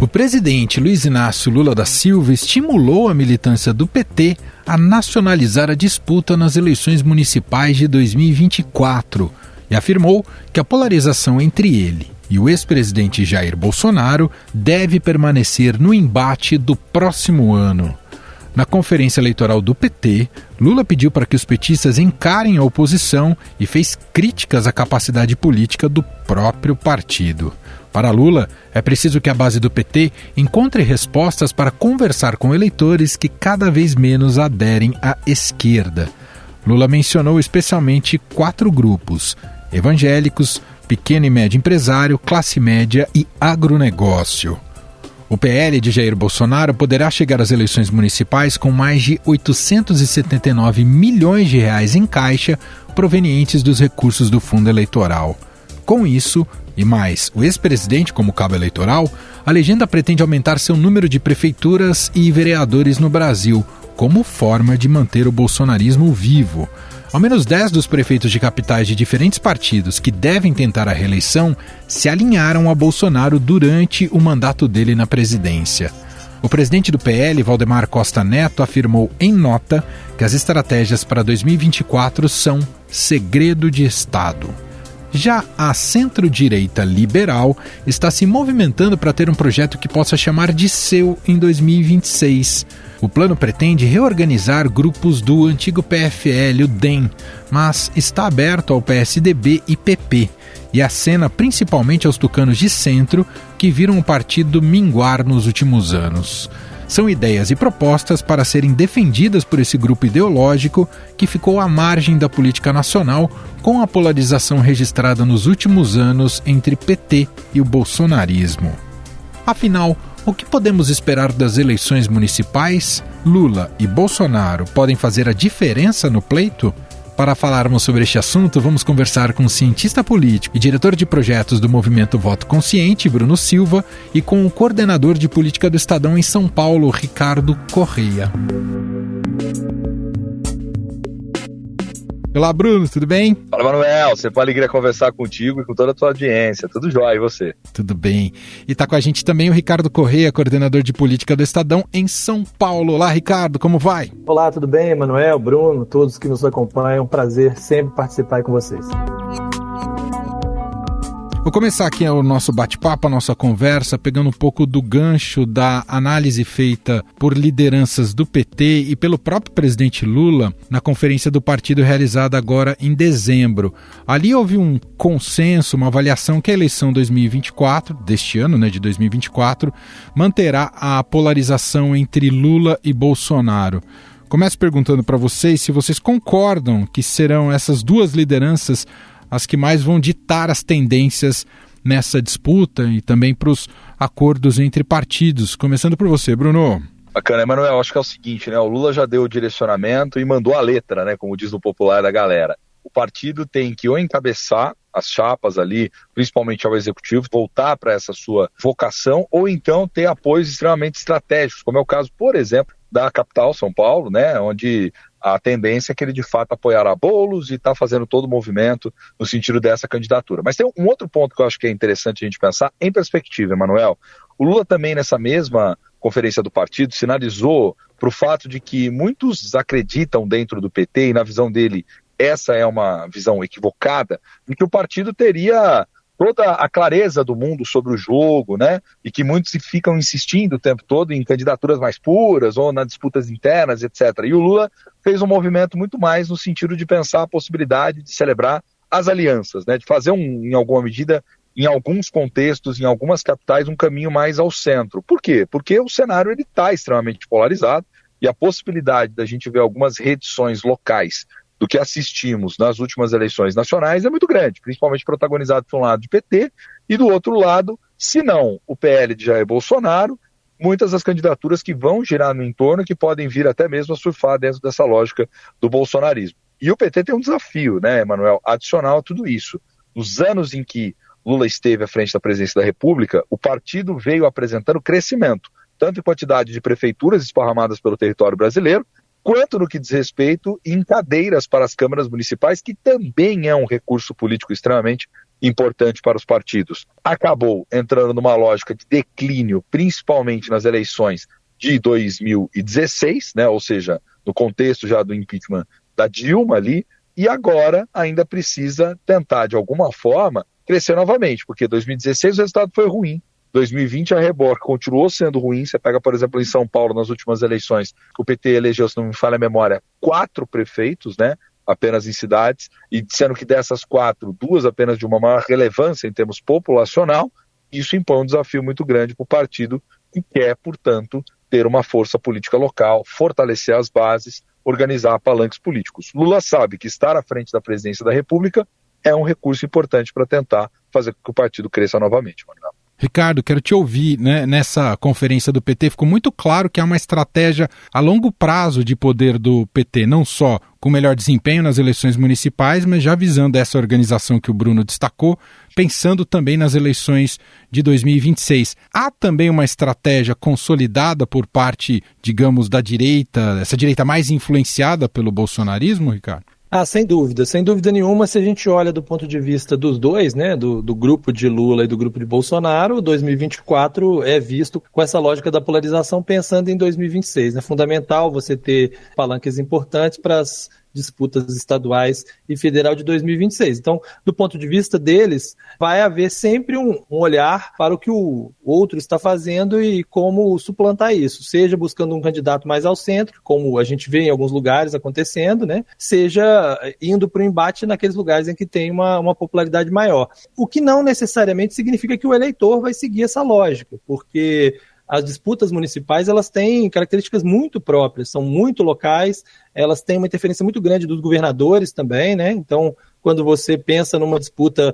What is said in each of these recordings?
O presidente Luiz Inácio Lula da Silva estimulou a militância do PT a nacionalizar a disputa nas eleições municipais de 2024 e afirmou que a polarização entre ele e o ex-presidente Jair Bolsonaro deve permanecer no embate do próximo ano. Na conferência eleitoral do PT, Lula pediu para que os petistas encarem a oposição e fez críticas à capacidade política do próprio partido. Para Lula, é preciso que a base do PT encontre respostas para conversar com eleitores que cada vez menos aderem à esquerda. Lula mencionou especialmente 4 grupos: evangélicos, pequeno e médio empresário, classe média e agronegócio. O PL de Jair Bolsonaro poderá chegar às eleições municipais com mais de 879 milhões de reais em caixa provenientes dos recursos do fundo eleitoral. Com isso, e mais o ex-presidente como cabo eleitoral, a legenda pretende aumentar seu número de prefeituras e vereadores no Brasil, como forma de manter o bolsonarismo vivo. Ao menos 10 dos prefeitos de capitais de diferentes partidos que devem tentar a reeleição se alinharam a Bolsonaro durante o mandato dele na presidência. O presidente do PL, Valdemar Costa Neto, afirmou em nota que as estratégias para 2024 são segredo de Estado. Já a centro-direita liberal está se movimentando para ter um projeto que possa chamar de seu em 2026. O plano pretende reorganizar grupos do antigo PFL, o DEM, mas está aberto ao PSDB e PP, e acena principalmente aos tucanos de centro, que viram o partido minguar nos últimos anos. São ideias e propostas para serem defendidas por esse grupo ideológico que ficou à margem da política nacional com a polarização registrada nos últimos anos entre PT e o bolsonarismo. Afinal, o que podemos esperar das eleições municipais? Lula e Bolsonaro podem fazer a diferença no pleito? Para falarmos sobre este assunto, vamos conversar com o cientista político e diretor de projetos do Movimento Voto Consciente, Bruno Silva, e com o coordenador de política do Estadão em São Paulo, Ricardo Correia. Olá, Bruno, tudo bem? Fala, Manuel, sempre uma alegria conversar contigo e com toda a tua audiência. Tudo jóia, e você? Tudo bem. E está com a gente também o Ricardo Correia, coordenador de política do Estadão em São Paulo. Olá, Ricardo, como vai? Olá, tudo bem, Manuel, Bruno, todos que nos acompanham. Prazer sempre participar com vocês. Vou começar aqui o nosso bate-papo, a nossa conversa, pegando um pouco do gancho da análise feita por lideranças do PT e pelo próprio presidente Lula na conferência do partido realizada agora em dezembro. Ali houve um consenso, uma avaliação que a eleição 2024, deste ano, de 2024, manterá a polarização entre Lula e Bolsonaro. Começo perguntando para vocês se vocês concordam que serão essas duas lideranças as que mais vão ditar as tendências nessa disputa e também para os acordos entre partidos. Começando por você, Bruno. Bacana, Emanuel, acho que é o seguinte, o Lula já deu o direcionamento e mandou a letra, como diz o popular da galera. O partido tem que ou encabeçar as chapas ali, principalmente ao executivo, voltar para essa sua vocação, ou então ter apoios extremamente estratégicos, como é o caso, por exemplo, da capital, São Paulo, onde a tendência é que ele de fato apoiará Boulos e está fazendo todo o movimento no sentido dessa candidatura. Mas tem um outro ponto que eu acho que é interessante a gente pensar em perspectiva, Emanuel. O Lula também nessa mesma conferência do partido sinalizou para o fato de que muitos acreditam dentro do PT, e na visão dele essa é uma visão equivocada, de que o partido teria toda a clareza do mundo sobre o jogo, e que muitos ficam insistindo o tempo todo em candidaturas mais puras ou nas disputas internas, etc. E o Lula fez um movimento muito mais no sentido de pensar a possibilidade de celebrar as alianças, de fazer, em alguma medida, em alguns contextos, em algumas capitais, um caminho mais ao centro. Por quê? Porque o cenário está extremamente polarizado e a possibilidade da gente ver algumas redições locais do que assistimos nas últimas eleições nacionais é muito grande, principalmente protagonizado por um lado de PT e do outro lado, se não o PL de Jair Bolsonaro, muitas das candidaturas que vão girar no entorno, que podem vir até mesmo a surfar dentro dessa lógica do bolsonarismo. E o PT tem um desafio, Emanuel, adicional a tudo isso. Nos anos em que Lula esteve à frente da presidência da República, o partido veio apresentando crescimento, tanto em quantidade de prefeituras esparramadas pelo território brasileiro, quanto no que diz respeito em cadeiras para as câmaras municipais, que também é um recurso político extremamente importante para os partidos. Acabou entrando numa lógica de declínio, principalmente nas eleições de 2016, né, ou seja, no contexto já do impeachment da Dilma ali, e agora ainda precisa tentar, de alguma forma, crescer novamente, porque 2016 o resultado foi ruim, 2020 a reboque continuou sendo ruim. Você pega, por exemplo, em São Paulo, nas últimas eleições, o PT elegeu, se não me falha a memória, 4 prefeitos, né, apenas em cidades, e sendo que dessas 4, 2 apenas de uma maior relevância em termos populacional. Isso impõe um desafio muito grande para o partido, que quer, portanto, ter uma força política local, fortalecer as bases, organizar palanques políticos. Lula sabe que estar à frente da presidência da República é um recurso importante para tentar fazer com que o partido cresça novamente, Manuel. Ricardo, quero te ouvir, né? Nessa conferência do PT ficou muito claro que há uma estratégia a longo prazo de poder do PT, não só com melhor desempenho nas eleições municipais, mas já visando essa organização que o Bruno destacou, pensando também nas eleições de 2026. Há também uma estratégia consolidada por parte, digamos, da direita, essa direita mais influenciada pelo bolsonarismo, Ricardo? Sem dúvida nenhuma. Se a gente olha do ponto de vista dos dois, né, do grupo de Lula e do grupo de Bolsonaro, 2024 é visto com essa lógica da polarização pensando em 2026. É fundamental você ter palanques importantes para as disputas estaduais e federal de 2026. Então, do ponto de vista deles, vai haver sempre um olhar para o que o outro está fazendo e como suplantar isso, seja buscando um candidato mais ao centro, como a gente vê em alguns lugares acontecendo, né? Seja indo para o embate naqueles lugares em que tem uma popularidade maior. O que não necessariamente significa que o eleitor vai seguir essa lógica, porque as disputas municipais, elas têm características muito próprias, são muito locais, elas têm uma interferência muito grande dos governadores também, né? Então, quando você pensa numa disputa,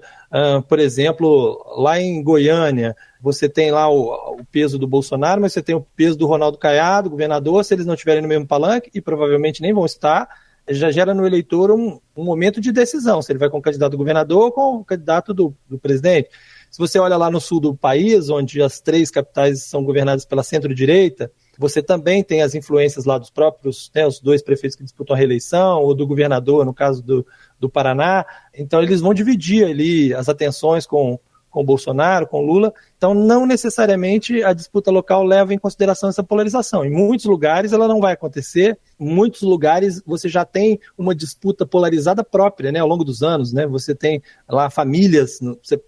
por exemplo, lá em Goiânia, você tem lá o peso do Bolsonaro, mas você tem o peso do Ronaldo Caiado, governador. Se eles não estiverem no mesmo palanque, e provavelmente nem vão estar, já gera no eleitor um momento de decisão, se ele vai com o candidato do governador ou com o candidato do presidente. Se você olha lá no sul do país, onde as 3 capitais são governadas pela centro-direita, você também tem as influências lá dos próprios, né, os 2 prefeitos que disputam a reeleição, ou do governador, no caso do Paraná. Então, eles vão dividir ali as atenções com o Bolsonaro, com o Lula. Então, não necessariamente a disputa local leva em consideração essa polarização. Em muitos lugares ela não vai acontecer. Em muitos lugares você já tem uma disputa polarizada própria, né, ao longo dos anos, né? Você tem lá famílias,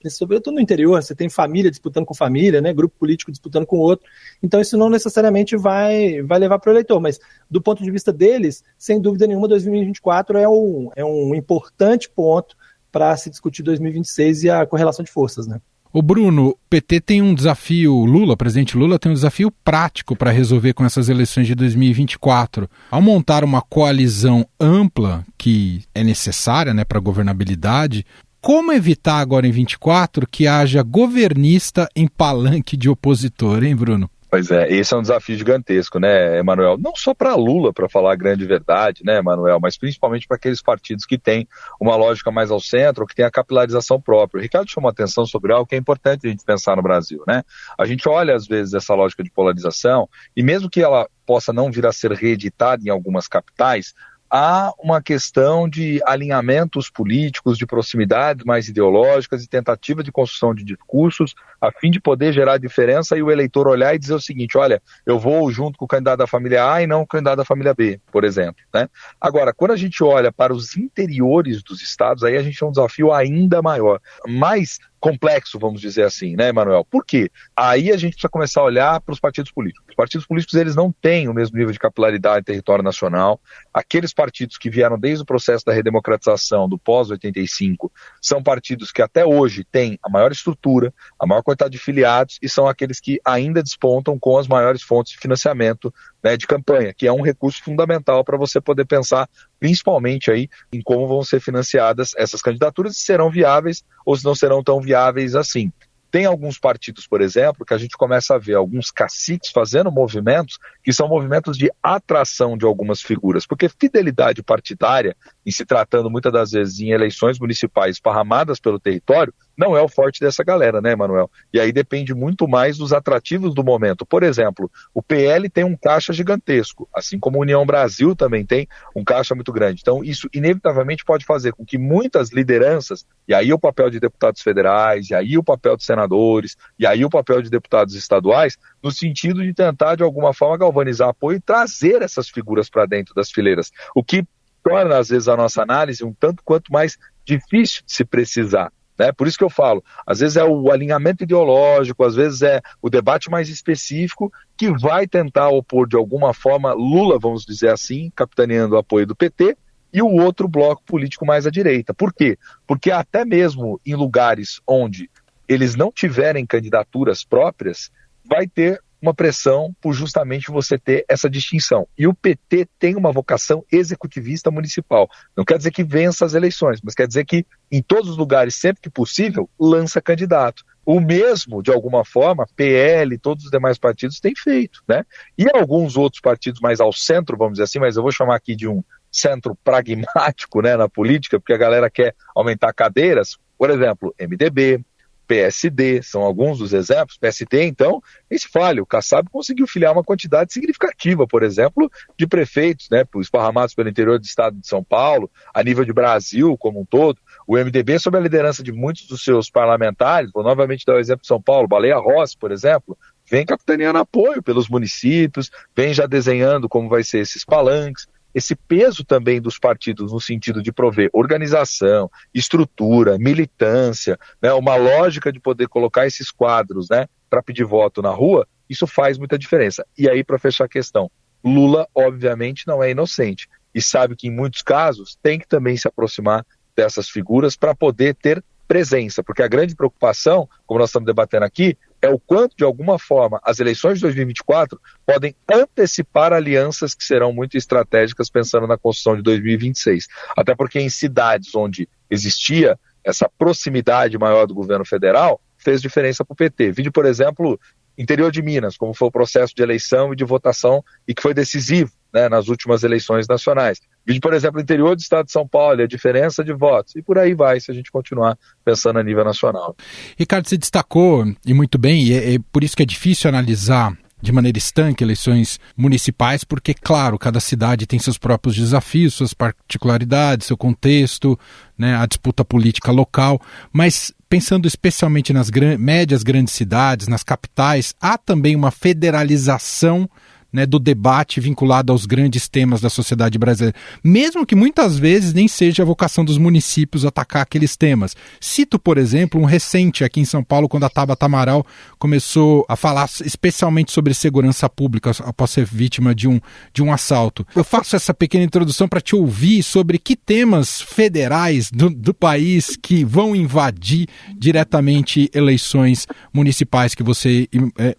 sobretudo no interior, você tem família disputando com família, né, grupo político disputando com outro. Então, isso não necessariamente vai levar para o eleitor. Mas, do ponto de vista deles, sem dúvida nenhuma, 2024 é um importante ponto para se discutir 2026 e a correlação de forças, né? O Bruno, o PT tem um desafio, o presidente Lula tem um desafio prático para resolver com essas eleições de 2024. Ao montar uma coalizão ampla, que é necessária, né, para a governabilidade, como evitar agora em 2024 que haja governista em palanque de opositor, hein, Bruno? Pois é, esse é um desafio gigantesco, né, Emanuel? Não só para Lula, para falar a grande verdade, né, Emanuel, mas principalmente para aqueles partidos que têm uma lógica mais ao centro, ou que têm a capilarização própria. O Ricardo chamou atenção sobre algo que é importante a gente pensar no Brasil, né? A gente olha, às vezes, essa lógica de polarização, e mesmo que ela possa não vir a ser reeditada em algumas capitais, há uma questão de alinhamentos políticos, de proximidades mais ideológicas e tentativa de construção de discursos a fim de poder gerar diferença e o eleitor olhar e dizer o seguinte: olha, eu vou junto com o candidato da família A e não com o candidato da família B, por exemplo, né? Agora, quando a gente olha para os interiores dos estados, aí a gente tem um desafio ainda maior, mais complexo, vamos dizer assim, né, Emanuel? Por quê? Aí a gente precisa começar a olhar para os partidos políticos. Os partidos políticos, eles não têm o mesmo nível de capilaridade em território nacional. Aqueles partidos que vieram desde o processo da redemocratização, do pós-85, são partidos que até hoje têm a maior estrutura, a maior quantidade de filiados e são aqueles que ainda despontam com as maiores fontes de financiamento, né, de campanha, que é um recurso fundamental para você poder pensar principalmente aí em como vão ser financiadas essas candidaturas, se serão viáveis ou se não serão tão viáveis assim. Tem alguns partidos, por exemplo, que a gente começa a ver alguns caciques fazendo movimentos que são movimentos de atração de algumas figuras, porque fidelidade partidária, em se tratando muitas das vezes em eleições municipais esparramadas pelo território, não é o forte dessa galera, né, Manuel? E aí depende muito mais dos atrativos do momento. Por exemplo, o PL tem um caixa gigantesco, assim como a União Brasil também tem um caixa muito grande. Então, isso inevitavelmente pode fazer com que muitas lideranças, e aí o papel de deputados federais, e aí o papel de senadores, e aí o papel de deputados estaduais, no sentido de tentar, de alguma forma, galvanizar apoio e trazer essas figuras para dentro das fileiras. O que torna, às vezes, a nossa análise um tanto quanto mais difícil de se precisar. Né? Por isso que eu falo, às vezes é o alinhamento ideológico, às vezes é o debate mais específico que vai tentar opor de alguma forma Lula, vamos dizer assim, capitaneando o apoio do PT, e o outro bloco político mais à direita. Por quê? Porque até mesmo em lugares onde eles não tiverem candidaturas próprias, vai ter uma pressão por justamente você ter essa distinção. E o PT tem uma vocação executivista municipal. Não quer dizer que vença as eleições, mas quer dizer que em todos os lugares, sempre que possível, lança candidato. O mesmo, de alguma forma, PL, todos os demais partidos têm feito, né? E alguns outros partidos mais ao centro, vamos dizer assim, mas eu vou chamar aqui de um centro pragmático, né, na política, porque a galera quer aumentar cadeiras, por exemplo, MDB, PSD, são alguns dos exemplos. PSD, então, nem se fale, o Kassab conseguiu filiar uma quantidade significativa, por exemplo, de prefeitos, né, esparramados pelo interior do estado de São Paulo, a nível de Brasil como um todo. O MDB, sob a liderança de muitos dos seus parlamentares, vou novamente dar o exemplo de São Paulo, Baleia Rossi, por exemplo, vem capitaneando apoio pelos municípios, vem já desenhando como vai ser esses palanques. Esse peso também dos partidos no sentido de prover organização, estrutura, militância, né, uma lógica de poder colocar esses quadros, né, para pedir voto na rua, isso faz muita diferença. E aí, para fechar a questão, Lula, obviamente, não é inocente e sabe que, em muitos casos, tem que também se aproximar dessas figuras para poder ter presença, porque a grande preocupação, como nós estamos debatendo aqui, é o quanto, de alguma forma, as eleições de 2024 podem antecipar alianças que serão muito estratégicas pensando na construção de 2026. Até porque em cidades onde existia essa proximidade maior do governo federal, fez diferença para o PT. Vide, por exemplo, interior de Minas, como foi o processo de eleição e de votação e que foi decisivo, né, nas últimas eleições nacionais. Vide, por exemplo, o interior do estado de São Paulo, a diferença de votos. E por aí vai, se a gente continuar pensando a nível nacional. Ricardo, você destacou, e muito bem, e é por isso que é difícil analisar de maneira estanque eleições municipais, porque, claro, cada cidade tem seus próprios desafios, suas particularidades, seu contexto, né, a disputa política local, mas pensando especialmente nas médias grandes cidades, nas capitais, há também uma federalização, né, do debate vinculado aos grandes temas da sociedade brasileira, mesmo que muitas vezes nem seja a vocação dos municípios atacar aqueles temas. Cito, por exemplo, um recente aqui em São Paulo, quando a Tabata Amaral começou a falar especialmente sobre segurança pública após ser vítima de um assalto. Eu faço essa pequena introdução para te ouvir sobre que temas federais do país que vão invadir diretamente eleições municipais que você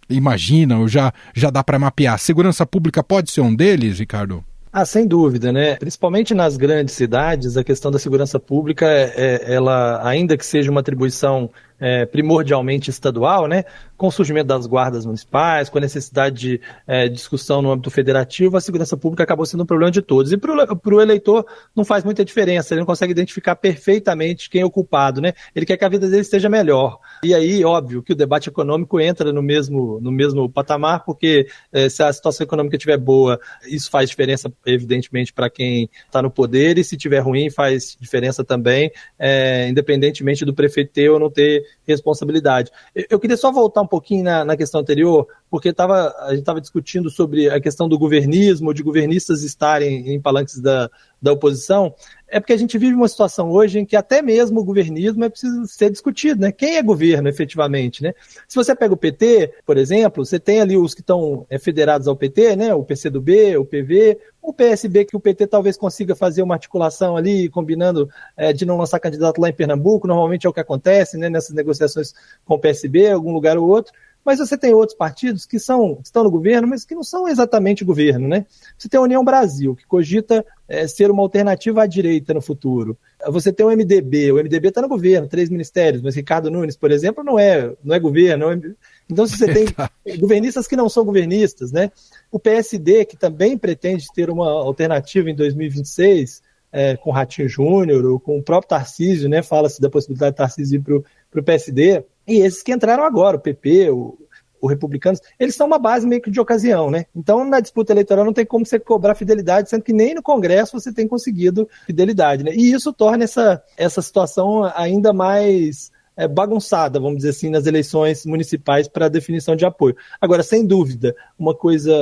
imagina ou já dá para mapear. Segurança pública pode ser um deles, Ricardo? Sem dúvida, né? Principalmente nas grandes cidades, a questão da segurança pública, ela, ainda que seja uma atribuição primordialmente estadual, né? Com o surgimento das guardas municipais, com a necessidade de discussão no âmbito federativo, a segurança pública acabou sendo um problema de todos. E para o eleitor não faz muita diferença, ele não consegue identificar perfeitamente quem é o culpado, né? Ele quer que a vida dele esteja melhor. E aí, óbvio, que o debate econômico entra no mesmo patamar, porque se a situação econômica estiver boa, isso faz diferença, evidentemente, para quem está no poder, e se estiver ruim, faz diferença também, independentemente do prefeito ter ou não ter responsabilidade. Eu queria só voltar um pouquinho na questão anterior, porque a gente estava discutindo sobre a questão do governismo, de governistas estarem em palanques da oposição. É porque a gente vive uma situação hoje em que até mesmo o governismo é preciso ser discutido, né? Quem é governo, efetivamente, né? Se você pega o PT, por exemplo, você tem ali os que estão federados ao PT, né? O PCdoB, o PV, o PSB, que o PT talvez consiga fazer uma articulação ali, combinando de não lançar candidato lá em Pernambuco, normalmente é o que acontece, né? Nessas negociações com o PSB, algum lugar ou outro. Mas você tem outros partidos que estão no governo, mas que não são exatamente governo, né? Você tem a União Brasil, que cogita ser uma alternativa à direita no futuro. Você tem o MDB está no governo, 3 ministérios, mas Ricardo Nunes, por exemplo, não é governo. Então, se você tem governistas que não são governistas, né? O PSD, que também pretende ter uma alternativa em 2026, com o Ratinho Júnior, ou com o próprio Tarcísio, né? Fala-se da possibilidade de Tarcísio ir o PSD, e esses que entraram agora, o PP, o Republicanos, eles são uma base meio que de ocasião, né? Então, na disputa eleitoral não tem como você cobrar fidelidade, sendo que nem no Congresso você tem conseguido fidelidade, né? E isso torna essa situação ainda mais bagunçada, vamos dizer assim, nas eleições municipais para definição de apoio. Agora, sem dúvida, uma coisa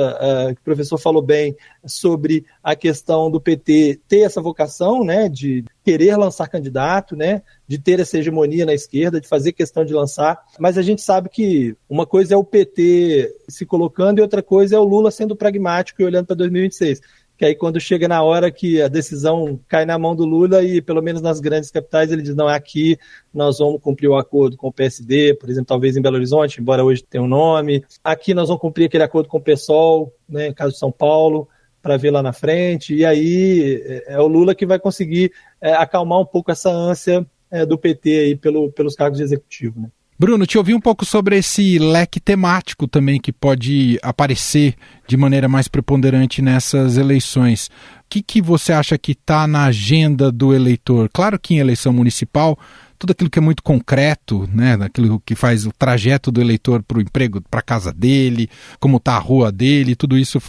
que o professor falou bem sobre a questão do PT ter essa vocação, né, de querer lançar candidato, né, de ter essa hegemonia na esquerda, de fazer questão de lançar, mas a gente sabe que uma coisa é o PT se colocando e outra coisa é o Lula sendo pragmático e olhando para 2026. Que aí quando chega na hora que a decisão cai na mão do Lula e pelo menos nas grandes capitais ele diz, não, é aqui, nós vamos cumprir o acordo com o PSD, por exemplo, talvez em Belo Horizonte, embora hoje tenha um nome, aqui nós vamos cumprir aquele acordo com o PSOL, né, no caso de São Paulo, para ver lá na frente, e aí é o Lula que vai conseguir acalmar um pouco essa ânsia do PT aí pelos cargos de executivo, né? Bruno, te ouvi um pouco sobre esse leque temático também que pode aparecer de maneira mais preponderante nessas eleições. O que você acha que está na agenda do eleitor? Claro que em eleição municipal, tudo aquilo que é muito concreto, né, aquilo que faz o trajeto do eleitor para o emprego, para a casa dele, como está a rua dele, tudo isso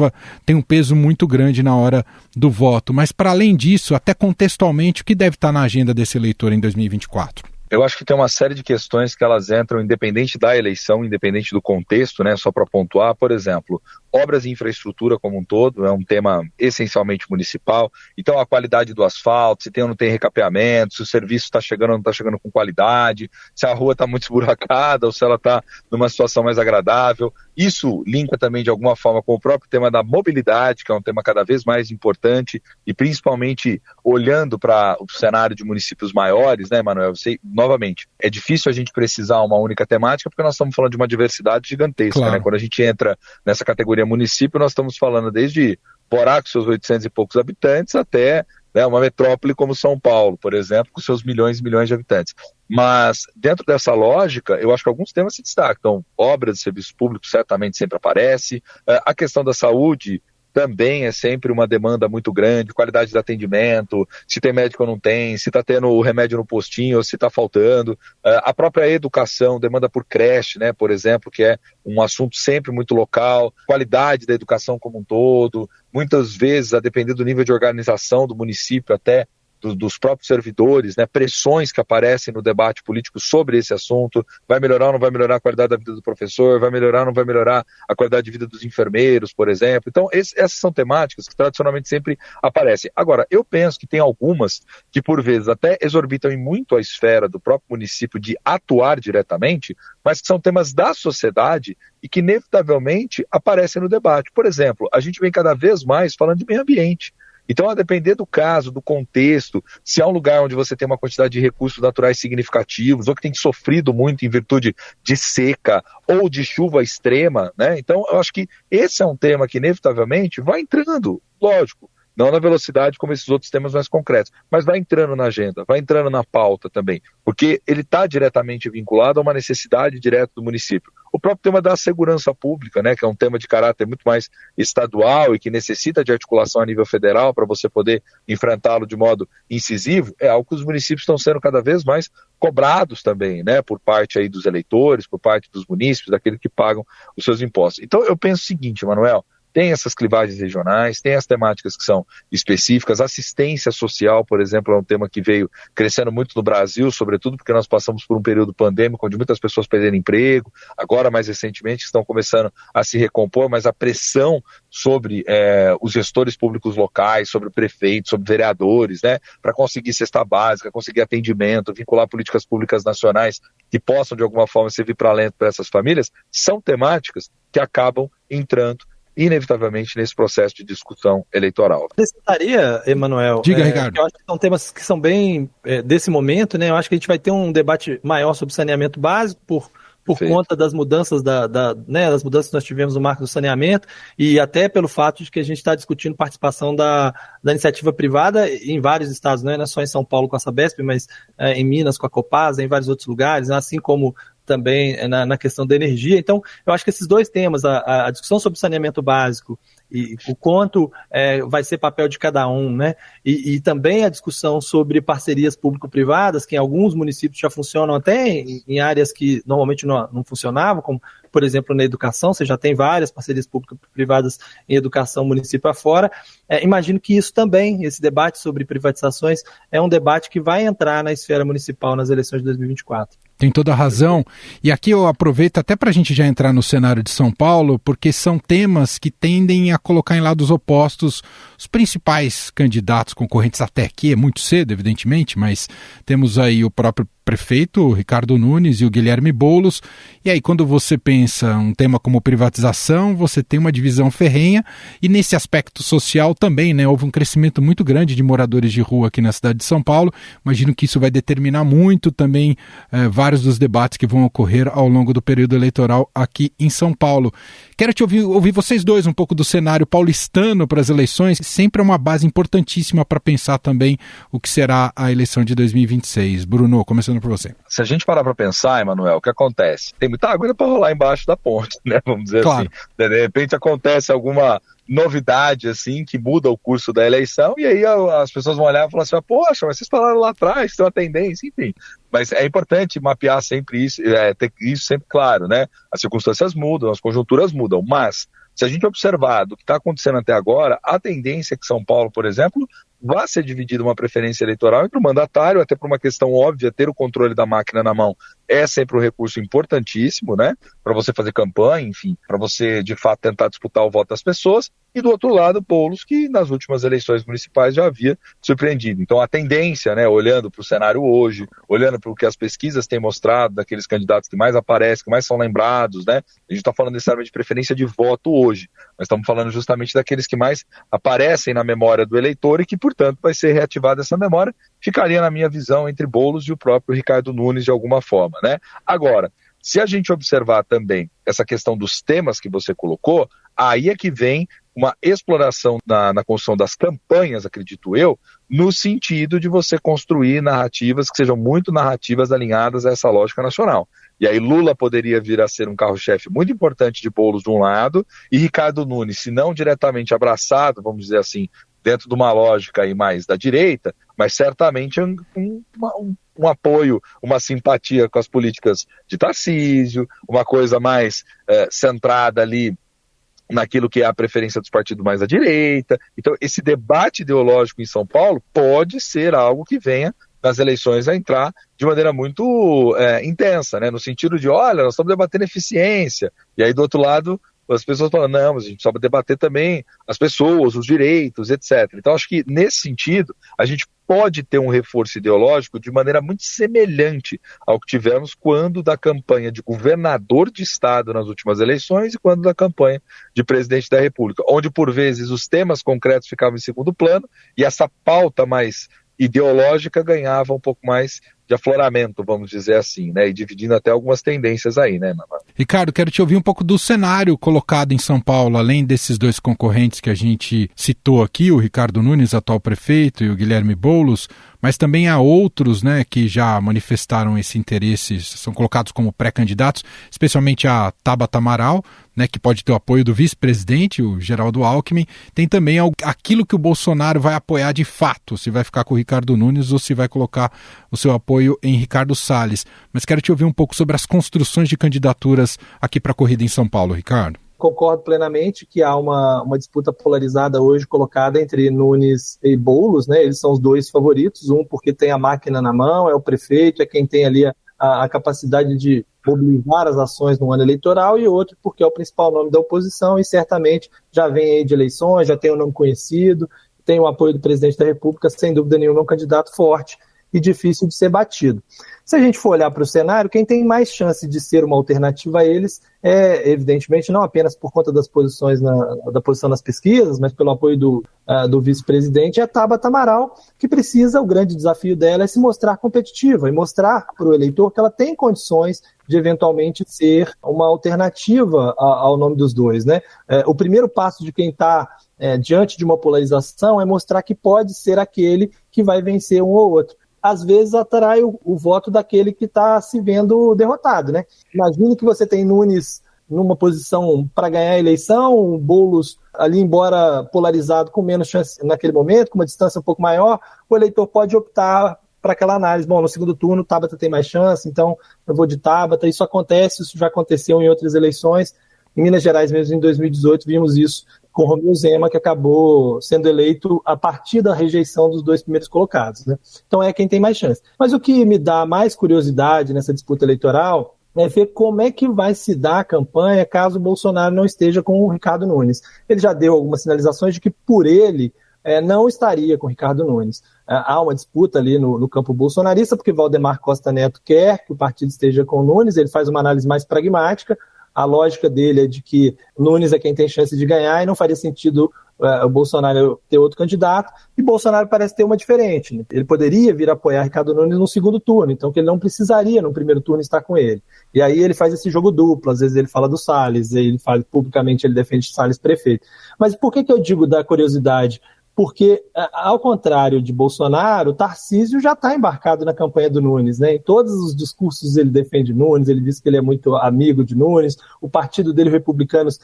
tem um peso muito grande na hora do voto. Mas para além disso, até contextualmente, o que deve estar na agenda desse eleitor em 2024? Eu acho que tem uma série de questões que elas entram independente da eleição, independente do contexto, né? Só para pontuar, por exemplo, obras de infraestrutura como um todo, é um tema essencialmente municipal, então a qualidade do asfalto, se tem ou não tem recapeamento, se o serviço está chegando ou não está chegando com qualidade, se a rua está muito esburacada ou se ela está numa situação mais agradável. Isso linka também de alguma forma com o próprio tema da mobilidade, que é um tema cada vez mais importante e principalmente olhando para o cenário de municípios maiores, né, Manuel? Novamente, é difícil a gente precisar uma única temática porque nós estamos falando de uma diversidade gigantesca, claro, né? Quando a gente entra nessa categoria município, nós estamos falando desde Borá, com seus 800 e poucos habitantes, até, né, uma metrópole como São Paulo, por exemplo, com seus milhões e milhões de habitantes. Mas, dentro dessa lógica, eu acho que alguns temas se destacam. Então, obras de serviços públicos certamente sempre aparece. A questão da saúde também é sempre uma demanda muito grande, qualidade de atendimento, se tem médico ou não tem, se está tendo o remédio no postinho ou se está faltando. A própria educação, demanda por creche, né, por exemplo, que é um assunto sempre muito local, qualidade da educação como um todo, muitas vezes, a depender do nível de organização do município até, dos próprios servidores, né, pressões que aparecem no debate político sobre esse assunto, vai melhorar ou não vai melhorar a qualidade da vida do professor, vai melhorar ou não vai melhorar a qualidade de vida dos enfermeiros, por exemplo. Então, essas são temáticas que tradicionalmente sempre aparecem. Agora, eu penso que tem algumas que, por vezes, até exorbitam em muito a esfera do próprio município de atuar diretamente, mas que são temas da sociedade e que, inevitavelmente, aparecem no debate. Por exemplo, a gente vem cada vez mais falando de meio ambiente. Então, a depender do caso, do contexto, se é um lugar onde você tem uma quantidade de recursos naturais significativos, ou que tem sofrido muito em virtude de seca ou de chuva extrema, né? Então, eu acho que esse é um tema que, inevitavelmente, vai entrando, lógico, não na velocidade como esses outros temas mais concretos, mas vai entrando na agenda, vai entrando na pauta também, porque ele está diretamente vinculado a uma necessidade direta do município. O próprio tema da segurança pública, né, que é um tema de caráter muito mais estadual e que necessita de articulação a nível federal para você poder enfrentá-lo de modo incisivo, é algo que os municípios estão sendo cada vez mais cobrados também, né, por parte aí dos eleitores, por parte dos munícipes, daqueles que pagam os seus impostos. Então eu penso o seguinte, Manuel, tem essas clivagens regionais, tem as temáticas que são específicas, assistência social, por exemplo, é um tema que veio crescendo muito no Brasil, sobretudo porque nós passamos por um período pandêmico onde muitas pessoas perderam emprego, agora mais recentemente estão começando a se recompor, mas a pressão sobre os gestores públicos locais, sobre prefeitos, sobre vereadores, né, para conseguir cesta básica, conseguir atendimento, vincular políticas públicas nacionais que possam de alguma forma servir para alento para essas famílias, são temáticas que acabam entrando inevitavelmente nesse processo de discussão eleitoral. Acrescentaria, Emanuel, diga, Ricardo. Eu acho que são temas que são bem desse momento, né? Eu acho que a gente vai ter um debate maior sobre saneamento básico por conta das mudanças das mudanças que nós tivemos no marco do saneamento e até pelo fato de que a gente está discutindo participação da iniciativa privada em vários estados, não é só em São Paulo com a Sabesp, mas em Minas com a Copasa, em vários outros lugares, assim como também na questão da energia. Então, eu acho que esses dois temas, a discussão sobre saneamento básico e o quanto vai ser papel de cada um, né? E também a discussão sobre parcerias público-privadas, que em alguns municípios já funcionam até em áreas que normalmente não funcionavam, como, por exemplo, na educação, você já tem várias parcerias público-privadas em educação município afora. Imagino que isso também, esse debate sobre privatizações, é um debate que vai entrar na esfera municipal nas eleições de 2024. Tem toda a razão. E aqui eu aproveito até para a gente já entrar no cenário de São Paulo, porque são temas que tendem a colocar em lados opostos os principais candidatos concorrentes até aqui. É muito cedo, evidentemente, mas temos aí o próprio prefeito, o Ricardo Nunes, e o Guilherme Boulos. E aí, quando você pensa um tema como privatização, você tem uma divisão ferrenha. E nesse aspecto social também, né? Houve um crescimento muito grande de moradores de rua aqui na cidade de São Paulo. Imagino que isso vai determinar muito também vários dos debates que vão ocorrer ao longo do período eleitoral aqui em São Paulo. Quero te ouvir vocês dois um pouco do cenário paulistano para as eleições. Sempre é uma base importantíssima para pensar também o que será a eleição de 2026. Bruno, começando por você. Se a gente parar para pensar, Emanuel, o que acontece? Tem muita água para rolar embaixo da ponte, né? Vamos dizer assim. De repente acontece alguma novidade assim que muda o curso da eleição e aí as pessoas vão olhar e falar assim, poxa, mas vocês falaram lá atrás, tem uma tendência, enfim. Mas é importante mapear sempre isso, ter isso sempre claro, né? As circunstâncias mudam, as conjunturas mudam, mas se a gente observar do que está acontecendo até agora, a tendência é que São Paulo, por exemplo, vai ser dividida uma preferência eleitoral entre o mandatário, até por uma questão óbvia, ter o controle da máquina na mão é sempre um recurso importantíssimo, né? Para você fazer campanha, enfim, para você de fato tentar disputar o voto das pessoas, e do outro lado, Boulos, que nas últimas eleições municipais já havia surpreendido. Então a tendência, né, olhando para o cenário hoje, olhando para o que as pesquisas têm mostrado, daqueles candidatos que mais aparecem, que mais são lembrados, né? A gente está falando necessariamente de preferência de voto hoje, mas estamos falando justamente daqueles que mais aparecem na memória do eleitor e que, portanto, vai ser reativada essa memória, ficaria na minha visão entre Boulos e o próprio Ricardo Nunes de alguma forma, né? Agora, se a gente observar também essa questão dos temas que você colocou, aí é que vem uma exploração na construção das campanhas, acredito eu, no sentido de você construir narrativas que sejam muito narrativas alinhadas a essa lógica nacional. E aí Lula poderia vir a ser um carro-chefe muito importante de Boulos de um lado, e Ricardo Nunes, se não diretamente abraçado, vamos dizer assim, dentro de uma lógica aí mais da direita, mas certamente um apoio, uma simpatia com as políticas de Tarcísio, uma coisa mais centrada ali naquilo que é a preferência dos partidos mais à direita. Então, esse debate ideológico em São Paulo pode ser algo que venha nas eleições a entrar de maneira muito intensa, né? No sentido de, olha, nós estamos debatendo eficiência, e aí do outro lado as pessoas falam, não, mas a gente só vai debater também as pessoas, os direitos, etc. Então, acho que nesse sentido, a gente pode ter um reforço ideológico de maneira muito semelhante ao que tivemos quando da campanha de governador de estado nas últimas eleições e quando da campanha de presidente da República, onde por vezes os temas concretos ficavam em segundo plano e essa pauta mais ideológica ganhava um pouco mais de afloramento, vamos dizer assim, né? E dividindo até algumas tendências aí, né, Manoel? Ricardo, quero te ouvir um pouco do cenário colocado em São Paulo, além desses dois concorrentes que a gente citou aqui, o Ricardo Nunes, atual prefeito, e o Guilherme Boulos, mas também há outros, né, que já manifestaram esse interesse, são colocados como pré-candidatos, especialmente a Tabata Amaral, né, que pode ter o apoio do vice-presidente, o Geraldo Alckmin. Tem também aquilo que o Bolsonaro vai apoiar de fato, se vai ficar com o Ricardo Nunes ou se vai colocar o seu apoio em Ricardo Salles. Mas quero te ouvir um pouco sobre as construções de candidaturas aqui para a corrida em São Paulo, Ricardo. Concordo plenamente que há uma disputa polarizada hoje colocada entre Nunes e Boulos, né? Eles são os dois favoritos, um porque tem a máquina na mão, é o prefeito, é quem tem ali a capacidade de mobilizar as ações no ano eleitoral, e outro porque é o principal nome da oposição e certamente já vem aí de eleições, já tem um nome conhecido, tem o apoio do presidente da República, sem dúvida nenhuma é um candidato forte e difícil de ser batido. Se a gente for olhar para o cenário, quem tem mais chance de ser uma alternativa a eles é, evidentemente, não apenas por conta das posições da posição nas pesquisas, mas pelo apoio do vice-presidente, é a Tabata Amaral, que precisa, o grande desafio dela é se mostrar competitiva e mostrar para o eleitor que ela tem condições de eventualmente ser uma alternativa ao nome dos dois, né? O primeiro passo de quem está diante de uma polarização é mostrar que pode ser aquele que vai vencer um ou outro. Às vezes atrai o voto daquele que está se vendo derrotado, né? Imagine que você tem Nunes numa posição para ganhar a eleição, o Boulos ali, embora polarizado, com menos chance naquele momento, com uma distância um pouco maior, o eleitor pode optar para aquela análise. Bom, no segundo turno, Tabata tem mais chance, então eu vou de Tabata. Isso acontece, isso já aconteceu em outras eleições. Em Minas Gerais, mesmo em 2018, vimos isso com Romeu Zema, que acabou sendo eleito a partir da rejeição dos 2 primeiros colocados, né? Então é quem tem mais chance. Mas o que me dá mais curiosidade nessa disputa eleitoral é ver como é que vai se dar a campanha caso o Bolsonaro não esteja com o Ricardo Nunes. Ele já deu algumas sinalizações de que, por ele, não estaria com o Ricardo Nunes. Há uma disputa ali no campo bolsonarista, porque Valdemar Costa Neto quer que o partido esteja com o Nunes, ele faz uma análise mais pragmática. A lógica dele é de que Nunes é quem tem chance de ganhar e não faria sentido o Bolsonaro ter outro candidato, e Bolsonaro parece ter uma diferente, né? Ele poderia vir apoiar Ricardo Nunes no segundo turno, então que ele não precisaria no primeiro turno estar com ele. E aí ele faz esse jogo duplo, às vezes ele fala do Salles, ele fala publicamente, ele defende Salles prefeito. Mas por que eu digo da curiosidade? Porque, ao contrário de Bolsonaro, Tarcísio já está embarcado na campanha do Nunes, né? Em todos os discursos ele defende Nunes, ele diz que ele é muito amigo de Nunes, o partido dele, Republicanos,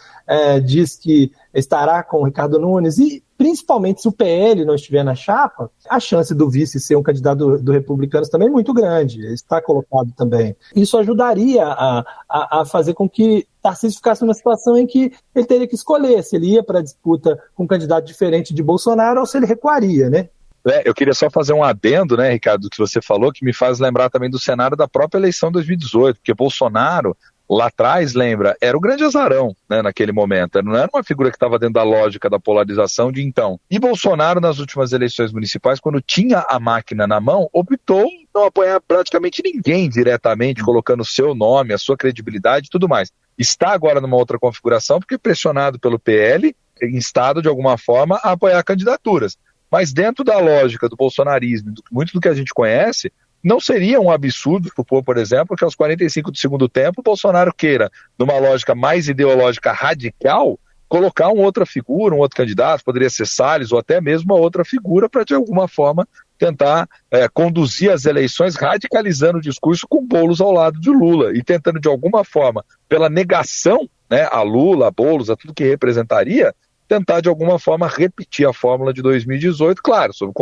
diz que estará com o Ricardo Nunes, e principalmente se o PL não estiver na chapa, a chance do vice ser um candidato do Republicanos também é muito grande, está colocado também. Isso ajudaria a fazer com que Tarcísio ficasse numa situação em que ele teria que escolher se ele ia para a disputa com um candidato diferente de Bolsonaro ou se ele recuaria, né? Eu queria só fazer um adendo, né, Ricardo, do que você falou, que me faz lembrar também do cenário da própria eleição de 2018, porque Bolsonaro, lá atrás, lembra, era o grande azarão, né, naquele momento, não era uma figura que estava dentro da lógica da polarização de então. E Bolsonaro, nas últimas eleições municipais, quando tinha a máquina na mão, optou em não apoiar praticamente ninguém diretamente, colocando o seu nome, a sua credibilidade e tudo mais. Está agora numa outra configuração, porque pressionado pelo PL, instado de alguma forma a apoiar candidaturas. Mas dentro da lógica do bolsonarismo, muito do que a gente conhece, não seria um absurdo supor, por exemplo, que aos 45 do segundo tempo o Bolsonaro queira, numa lógica mais ideológica radical, colocar uma outra figura, um outro candidato, poderia ser Salles ou até mesmo uma outra figura para, de alguma forma, tentar conduzir as eleições radicalizando o discurso com Boulos ao lado de Lula e tentando, de alguma forma, pela negação, né, a Lula, a Boulos, a tudo que representaria, tentar, de alguma forma, repetir a fórmula de 2018, claro, sob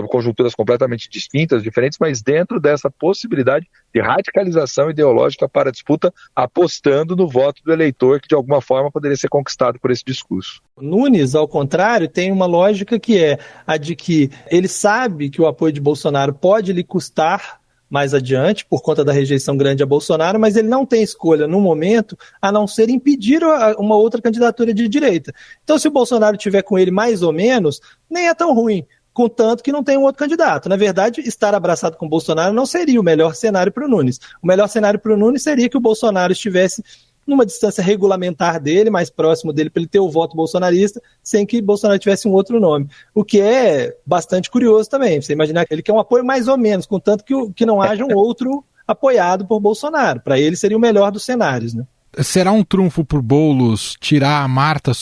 conjunturas completamente distintas, diferentes, mas dentro dessa possibilidade de radicalização ideológica para a disputa, apostando no voto do eleitor que, de alguma forma, poderia ser conquistado por esse discurso. Nunes, ao contrário, tem uma lógica que é a de que ele sabe que o apoio de Bolsonaro pode lhe custar mais adiante, por conta da rejeição grande a Bolsonaro, mas ele não tem escolha no momento, a não ser impedir uma outra candidatura de direita. Então, se o Bolsonaro tiver com ele mais ou menos, nem é tão ruim, contanto que não tem um outro candidato. Na verdade, estar abraçado com o Bolsonaro não seria o melhor cenário para o Nunes. O melhor cenário para o Nunes seria que o Bolsonaro estivesse numa distância regulamentar dele, mais próximo dele, para ele ter o voto bolsonarista, sem que Bolsonaro tivesse um outro nome. O que é bastante curioso também. Você imaginar que ele quer um apoio mais ou menos, contanto que não haja um outro apoiado por Bolsonaro. Para ele seria o melhor dos cenários, né? Será um trunfo por Boulos tirar a Marta,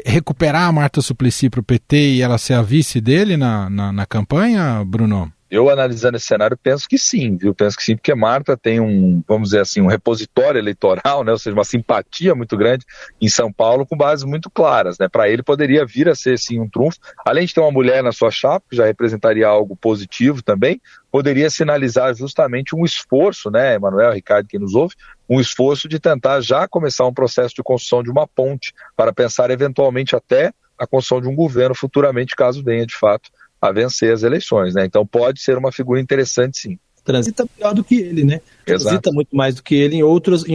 recuperar a Marta Suplicy para o PT e ela ser a vice dele na campanha, Bruno? Eu, analisando esse cenário, penso que sim, viu? Penso que sim, porque Marta tem vamos dizer assim, um repositório eleitoral, né? Ou seja, uma simpatia muito grande em São Paulo com bases muito claras, né? Para ele poderia vir a ser, sim, um trunfo. Além de ter uma mulher na sua chapa, que já representaria algo positivo também, poderia sinalizar justamente um esforço, né, Emanuel, Ricardo, quem nos ouve, um esforço de tentar já começar um processo de construção de uma ponte para pensar eventualmente até a construção de um governo futuramente, caso venha de fato a vencer as eleições, né? Então pode ser uma figura interessante, sim. Transita melhor do que ele, né? Transita Exato. muito mais do que ele em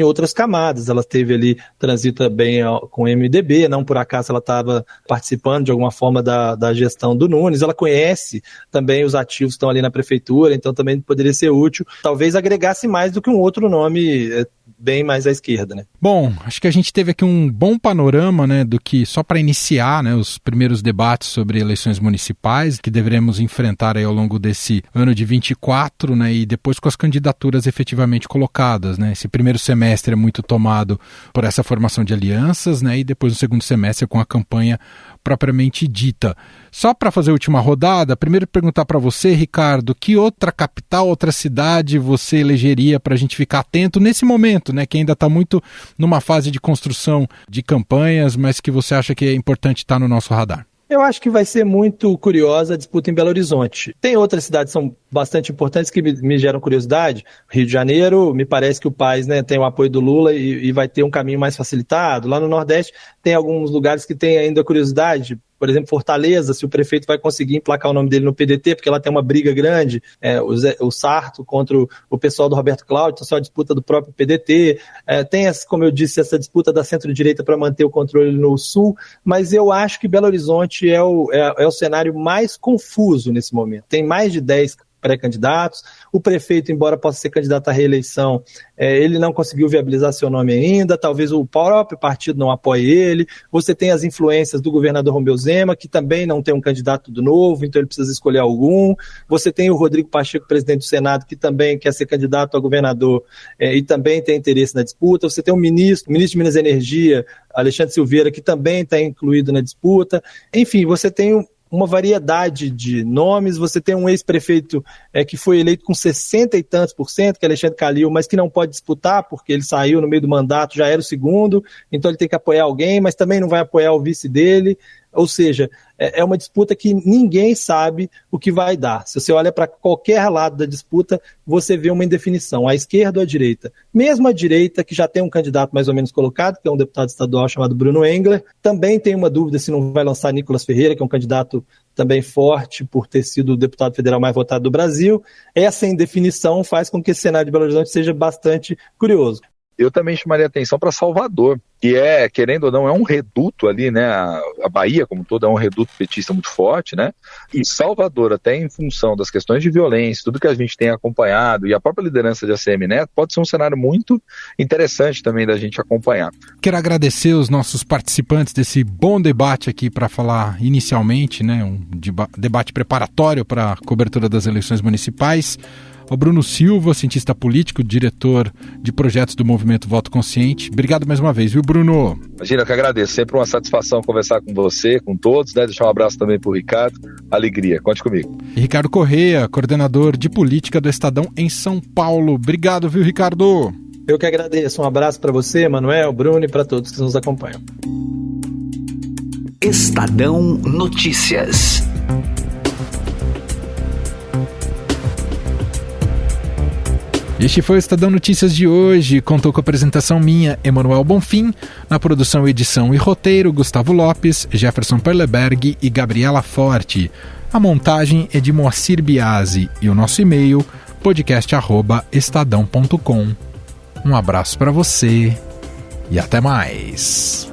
outras camadas. Ela teve ali, transita bem com o MDB, não por acaso ela estava participando de alguma forma da gestão do Nunes. Ela conhece também os ativos que estão ali na prefeitura, então também poderia ser útil. Talvez agregasse mais do que um outro nome bem mais à esquerda, né? Bom, acho que a gente teve aqui um bom panorama, né, do que, só para iniciar, né, os primeiros debates sobre eleições municipais que deveremos enfrentar aí ao longo desse ano de 24, né, e depois com as candidaturas efetivamente colocadas, né? Esse primeiro semestre é muito tomado por essa formação de alianças, né, e depois no segundo semestre com a campanha propriamente dita. Só para fazer a última rodada, primeiro perguntar para você, Ricardo, que outra capital, outra cidade você elegeria para a gente ficar atento nesse momento, né, que ainda está muito numa fase de construção de campanhas, mas que você acha que é importante estar no nosso radar? Eu acho que vai ser muito curiosa a disputa em Belo Horizonte. Tem outras cidades que são bastante importantes que me geram curiosidade. Rio de Janeiro, me parece que o país, né, tem o apoio do Lula e vai ter um caminho mais facilitado. Lá no Nordeste tem alguns lugares que tem ainda curiosidade. Por exemplo, Fortaleza, se o prefeito vai conseguir emplacar o nome dele no PDT, porque lá tem uma briga grande, o Sarto contra o pessoal do Roberto Cláudio, então só a disputa do próprio PDT. Tem, como eu disse, essa disputa da centro-direita para manter o controle no Sul, mas eu acho que Belo Horizonte é o cenário mais confuso nesse momento. Tem mais de 10 pré-candidatos, o prefeito, embora possa ser candidato à reeleição, ele não conseguiu viabilizar seu nome ainda, talvez o próprio partido não apoie ele, você tem as influências do governador Romeu Zema, que também não tem um candidato do Novo, então ele precisa escolher algum, você tem o Rodrigo Pacheco, presidente do Senado, que também quer ser candidato a governador e também tem interesse na disputa, você tem o ministro de Minas e Energia, Alexandre Silveira, que também está incluído na disputa, enfim, você tem uma variedade de nomes, você tem um ex-prefeito que foi eleito com 60 e tantos %, que é Alexandre Calil, mas que não pode disputar, porque ele saiu no meio do mandato, já era o segundo, então ele tem que apoiar alguém, mas também não vai apoiar o vice dele, ou seja, é uma disputa que ninguém sabe o que vai dar. Se você olha para qualquer lado da disputa, você vê uma indefinição, à esquerda ou à direita. Mesmo a direita, que já tem um candidato mais ou menos colocado, que é um deputado estadual chamado Bruno Engler, também tem uma dúvida se não vai lançar Nicolas Ferreira, que é um candidato também forte por ter sido o deputado federal mais votado do Brasil. Essa indefinição faz com que esse cenário de Belo Horizonte seja bastante curioso. Eu também chamaria atenção para Salvador, que querendo ou não, é um reduto ali, né? A Bahia, como todo, é um reduto petista muito forte, né? E Salvador, até em função das questões de violência, tudo que a gente tem acompanhado, e a própria liderança de ACM Neto, pode ser um cenário muito interessante também da gente acompanhar. Quero agradecer os nossos participantes desse bom debate aqui para falar inicialmente, né? Um debate preparatório para a cobertura das eleições municipais. O Bruno Silva, cientista político, diretor de projetos do Movimento Voto Consciente. Obrigado mais uma vez, viu, Bruno? Imagina, eu que agradeço. Sempre uma satisfação conversar com você, com todos, né? Deixar um abraço também para o Ricardo. Alegria, conte comigo. E Ricardo Correia, coordenador de política do Estadão em São Paulo. Obrigado, viu, Ricardo? Eu que agradeço. Um abraço para você, Manuel, Bruno e para todos que nos acompanham. Estadão Notícias. Este foi o Estadão Notícias de hoje. Contou com a apresentação minha, Emanuel Bonfim, na produção, edição e roteiro, Gustavo Lopes, Jefferson Perleberg e Gabriela Forte. A montagem é de Moacir Biasi e o nosso e-mail, podcast@estadão.com. Um abraço para você e até mais.